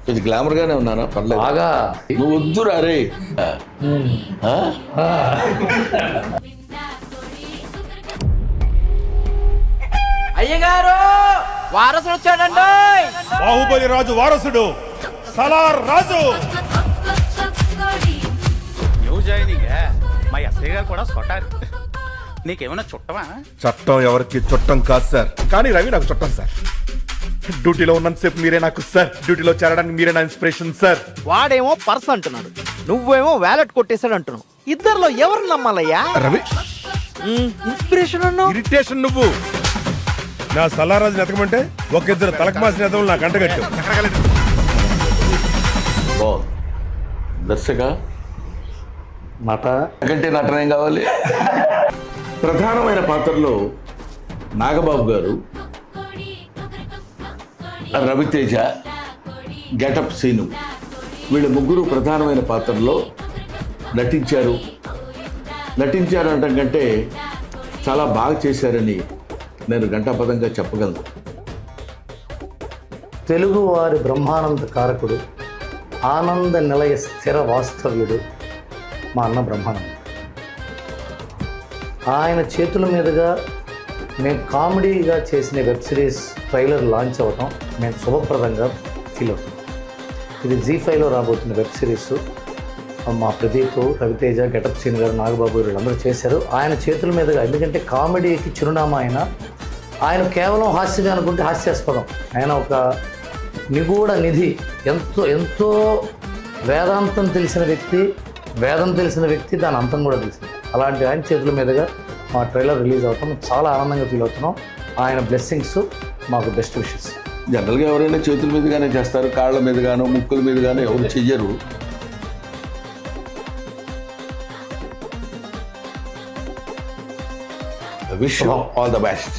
కొంచెం గ్లామర్ గానే ఉన్నానా? పర్లేదు. బాగా నువ్వు వద్దురా రే. అయ్యగారు వారసుడు వచ్చాడండి. బాహుబలి రాజు వారసుడు సలార్ రాజు. న్యూ జాయినింగ్ మా ఎస్ఐ గారు కూడా సొట్టారు. నీకేమైనా చుట్టమా? చట్టం ఎవరికి చుట్టం కాదు సార్, కానీ రవి నాకు చుట్టం సార్. డ్యూటీలో ఉన్నంతసేపు మీరే నాకు సార్, డ్యూటీలో చేరడానికి మీరే నా ఇన్స్పిరేషన్ సార్. వాడేమో పర్స్ అంటున్నాడు, నువ్వేమో వ్యాలెట్ కొట్టేశాడు అంటున్నావు. ఇద్దరిలో ఎవరు నమ్మాలయ్యా? రవి ఇన్స్పిరేషన్ అన్నావు. ఇరిటేషన్ నువ్వు. నా సలారాజు ఎతకమంటే ఒక ఇద్దరు తలకు మాసిన ఎతలు నాకు అంటగట్టు. బాగుంది. దర్శక మాట నాకంటే నటన ఏం కావాలి? ప్రధానమైన పాత్రలో నాగబాబు గారు, రవితేజ, గెటప్ సీను, వీళ్ళ ముగ్గురు ప్రధానమైన పాత్రలో నటించారు. నటించారంటే కంటే చాలా బాగా చేశారని నేను ఘంటాపదంగా చెప్పగలను. తెలుగువారి బ్రహ్మానంద కారకుడు, ఆనంద నిలయ స్థిర వాస్తవ్యుడు మా అన్న బ్రహ్మానంద. ఆయన చేతుల మీదుగా మేము కామెడీగా చేసిన వెబ్ సిరీస్ ట్రైలర్ లాంచ్ అవ్వటం మేము శుభప్రదంగా ఫీల్ అవుతాం. ఇది జీ5లో రాబోతున్న వెబ్ సిరీస్. మా ప్రదీప్, రవితేజ, గెటప్ సీన్ గారు, నాగబాబు గారు వీళ్ళందరూ చేశారు ఆయన చేతుల మీదుగా. ఎందుకంటే కామెడీకి చిరునామా ఆయన కేవలం హాస్యమే అనుకుంటే హాస్యాస్పదం. ఆయన ఒక నిగూఢ నిధి. ఎంతో వేదాంతం తెలిసిన వ్యక్తి, వేదం తెలిసిన వ్యక్తి, దాని అంతం కూడా తెలిసింది. అలాంటి ఆయన చేతుల మీదుగా మా ట్రైలర్ రిలీజ్ అవుతాం. చాలా ఆనందంగా ఫీల్ అవుతున్నాం. ఆయన బ్లెస్సింగ్స్ మాకు బెస్ట్ విషెస్. జనరల్గా ఎవరైనా చేతుల మీదుగానే చేస్తారు, కాళ్ళ మీదుగానో ముక్కుల మీదుగానో ఎవరు చెయ్యరు. Wish all the best.